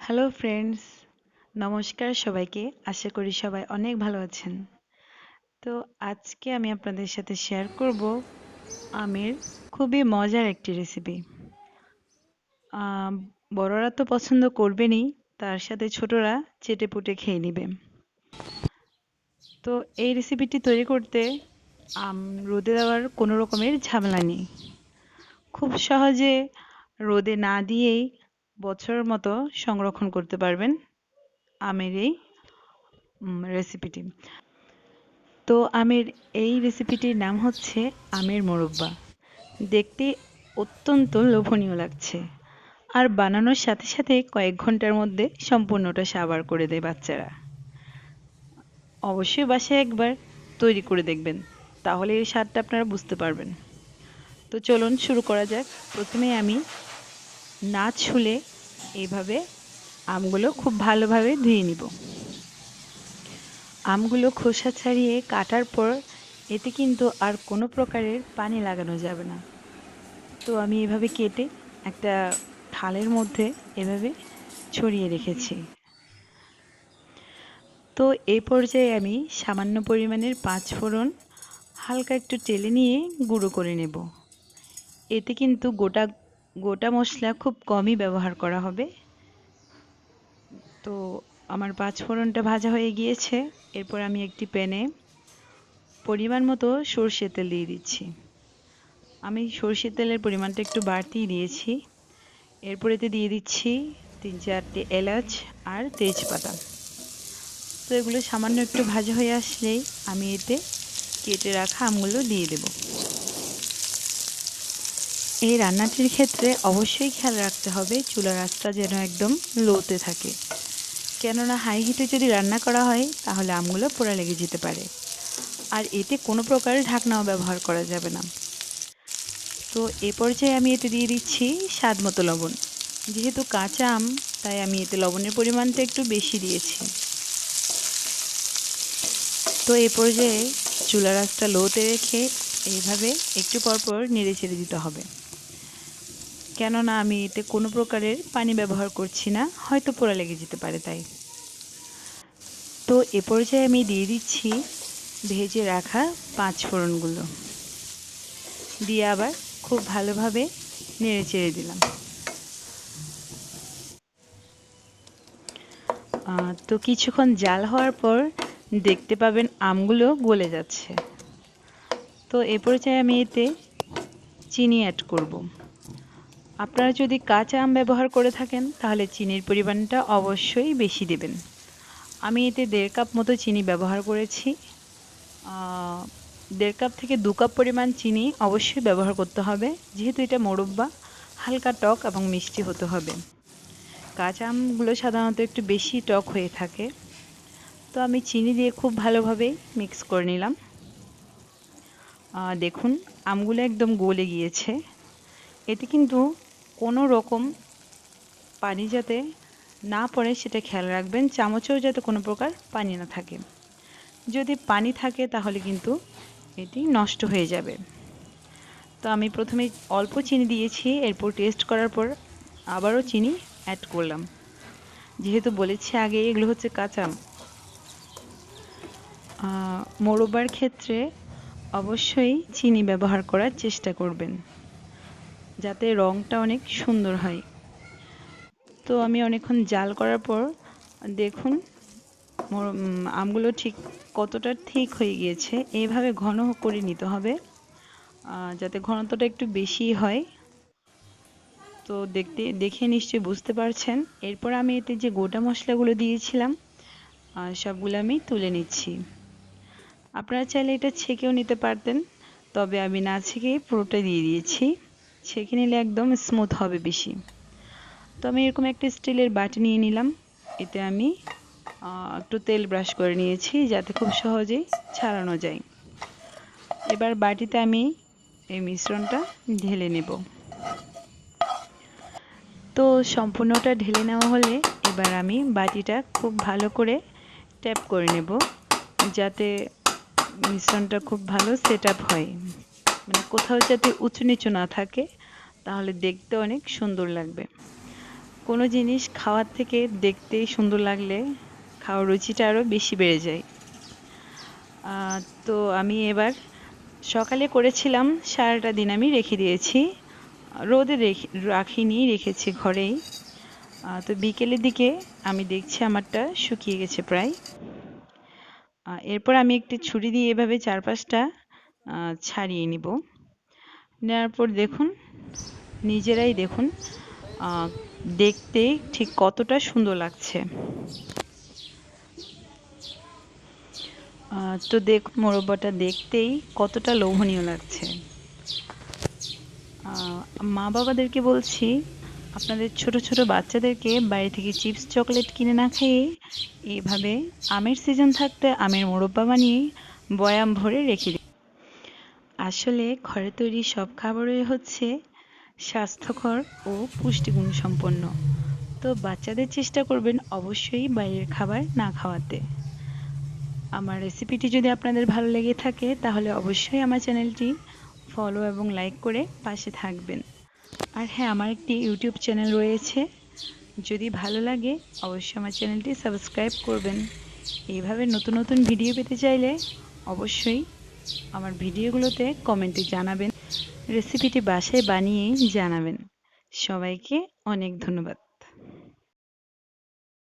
Hello friends, নমস্কার সবাইকে। আশা করি সবাই অনেক ভালো আছেন। তো আজকে আমি আপনাদের সাথে শেয়ার করব আমের খুবই মজার একটি রেসিপি। বড়রা তো পছন্দ করবেনই, তার সাথে ছোটরা চেটেপুটে খেয়ে নেবে। তো এই রেসিপিটি তৈরি করতে আম রোদে দেওয়ার কোনো রকমের ঝামেলা নেই। খুব সহজে রোদে না দিয়েই বছর মতো সংরক্ষণ করতে পারবেন আমের এই রেসিপিটি। তো আমের এই রেসিপিটির নাম হচ্ছে আমের মোরব্বা। দেখতে অত্যন্ত লোভনীয় লাগছে, আর বানানোর সাথে সাথে কয়েক ঘন্টার মধ্যে সম্পূর্ণটা সাবার করে দেয় বাচ্চারা। অবশ্যই বাসায় একবার তৈরি করে দেখবেন, তাহলে এর স্বাদটা আপনারা বুঝতে পারবেন। তো চলুন শুরু করা যাক। প্রথমে আমি না ছুলে এইভাবে আমগুলো খুব ভালোভাবে ধুয়ে নিব। আমগুলো খোসা ছাড়িয়ে কাটার পর এতে কিন্তু আর কোনো প্রকারের পানি লাগানো যাবে না। তো আমি এভাবে কেটে একটা থালের মধ্যে এভাবে ছড়িয়ে রেখেছি। তো এই পর্যায়ে আমি সামান্য পরিমাণের ৫ ফোড়ন হালকা একটু তেলে নিয়ে গুঁড়ো করে নেব। এতে কিন্তু গোটা গোটা মশলা খুব কমই ব্যবহার করা হবে। তো আমার ৫ ফোড়নটা ভাজা হয়ে গিয়েছে। এরপর আমি একটি প্যানে পরিমাণ মতো সরষের তেল দিয়ে দিচ্ছি। আমি সরষের তেলের পরিমাণটা একটু বাড়তিই দিয়েছি। এরপর এতে দিয়ে দিচ্ছি ৩-৪টি এলাচ আর তেজপাতা। তো এগুলো সামান্য একটু ভাজা হয়ে আসলেই আমি এতে কেটে রাখা আমগুলো দিয়ে দেব। এই রান্নাটির ক্ষেত্রে অবশ্যই খেয়াল রাখতে হবে চুলার আঁচটা যেন একদম লোতে থাকে, কেননা হাই হিটে যদি রান্না করা হয় তাহলে আমগুলো পোড়া লেগে যেতে পারে। আর এতে কোনো প্রকার ঢাকনাও ব্যবহার করা যাবে না। তো এ পর্যায়ে আমি এতে দিয়ে দিচ্ছি স্বাদ মতো লবণ। যেহেতু কাঁচা আম, তাই আমি এতে লবণের পরিমাণটা একটু বেশি দিয়েছি। তো এ পর্যায়ে চুলার আঁচটা লোতে রেখে এইভাবে একটু পর পর নেড়ে চেড়ে দিতে হবে, কেননা আমি এতে কোনো প্রকারের পানি ব্যবহার করছি না, হয়তো পোড়া লেগে যেতে পারে তাই। তো এ পর্যায়ে আমি দিয়ে দিচ্ছি ভেজে রাখা ৫ ফোড়নগুলো, দিয়ে আবার খুব ভালোভাবে নেড়ে চেড়ে দিলাম। তো কিছুক্ষণ জাল হওয়ার পর দেখতে পাবেন আমগুলো গলে যাচ্ছে। তো এ পর্যায়ে আমি এতে চিনি অ্যাড করব। আপনারা যদি কাঁচা আম ব্যবহার করে থাকেন তাহলে চিনির পরিমাণটা অবশ্যই বেশি দেবেন। আমি এতে ১.৫ কাপ মতো চিনি ব্যবহার করেছি। ১.৫ কাপ থেকে ২ কাপ পরিমাণ চিনি অবশ্যই ব্যবহার করতে হবে, যেহেতু এটা মোরব্বা, হালকা টক এবং মিষ্টি হতে হবে। কাঁচা আমগুলো সাধারণত একটু বেশি টক হয়ে থাকে। তো আমি চিনি দিয়ে খুব ভালোভাবে মিক্স করে নিলাম। দেখুন আমগুলো একদম গলে গিয়েছে। এতে কিন্তু কোনো রকম পানি যাতে না পড়ে সেটা খেয়াল রাখবেন, চামচেও যাতে কোনো প্রকার পানি না থাকে। যদি পানি থাকে তাহলে কিন্তু এটি নষ্ট হয়ে যাবে। তো আমি প্রথমে অল্প চিনি দিয়েছি, এরপর টেস্ট করার পর আবারও চিনি অ্যাড করলাম, যেহেতু বলেছি আগে এগুলো হচ্ছে কাঁচা আম। মোরব্বার ক্ষেত্রে অবশ্যই চিনি ব্যবহার করার চেষ্টা করবেন, যাতে রঙটা অনেক সুন্দর হয়। তো আমি অনেকক্ষণ জাল করার পর দেখুন আমগুলো ঠিক কতটা ঠিক হয়ে গিয়েছে। এইভাবে ঘন করে নিতে হবে, যাতে ঘনত্বটা একটু বেশি হয়। তো দেখে নিশ্চয়ই বুঝতে পারছেন। এরপর আমি এতে যে গোটা মশলাগুলো দিয়েছিলাম সবগুলো আমি তুলে নিচ্ছি। আপনারা চাইলে এটা ছেঁকেও নিতে পারতেন, তবে আমি না ছেঁকেই পুরোটা দিয়ে দিয়েছি। ছেঁকে নিলে একদম স্মুথ হবে বেশি। তো আমি এরকম একটা স্টিলের বাটি নিয়ে নিলাম। এতে আমি একটু তেল ব্রাশ করে নিয়েছি, যাতে খুব সহজেই ছাড়ানো যায়। এবার বাটিতে আমি এই মিশ্রণটা ঢেলে নেব। তো সম্পূর্ণটা ঢেলে নেওয়া হলে এবার আমি বাটিটা খুব ভালো করে ট্যাপ করে নেব, যাতে মিশ্রণটা খুব ভালো সেট আপ হয়, মানে কোথাও যাতে উঁচু নিচু না থাকে, তাহলে দেখতে অনেক সুন্দর লাগবে। কোনো জিনিস খাওয়ার থেকে দেখতে সুন্দর লাগলে খাওয়ার রুচিটা আরও বেশি বেড়ে যায়। তো আমি এবার সকালে করেছিলাম, সারাটা দিন আমি রেখে দিয়েছি। রোদে রাখিনি, রেখেছি ঘরেই। তো বিকেলের দিকে আমি দেখছি আমারটা শুকিয়ে গেছে প্রায়। এরপর আমি একটি ছুরি দিয়ে এভাবে চারপাশটা ছাড়িয়ে নিব। নেওয়ার পর দেখুন, নিজেরাই দেখুন দেখতে ঠিক কতটা সুন্দর লাগছে। তো দেখুন মোরব্বাটা দেখতেই কতটা লোভনীয় লাগছে। মা বাবাদেরকে বলছি, আপনাদের ছোট ছোট বাচ্চাদেরকে বাইরে থেকে চিপস চকলেট কিনে না খেয়ে এইভাবে আমের সিজন থাকতে আমের মোরব্বা বানিয়ে বয়াম ভরে রেখে দিন। আসলে ঘরে তৈরি সব খাবারই হচ্ছে স্বাস্থ্যকর ও পুষ্টিগুণ সম্পন্ন। তো বাচ্চাদের চেষ্টা করবেন অবশ্যই বাইরের খাবার না খাওয়াতে। আমার রেসিপিটি যদি আপনাদের ভালো লেগে থাকে তাহলে অবশ্যই আমার চ্যানেলটি ফলো এবং লাইক করে পাশে থাকবেন। আর হ্যাঁ, আমার একটি ইউটিউব চ্যানেল রয়েছে, যদি ভালো লাগে অবশ্যই আমার চ্যানেলটি সাবস্ক্রাইব করবেন। এইভাবে নতুন নতুন ভিডিও পেতে চাইলে অবশ্যই আমার ভিডিওগুলোতে কমেন্টে জানাবেন, রেসিপিটি বাসায় বানিয়ে জানাবেন। সবাইকে অনেক ধন্যবাদ।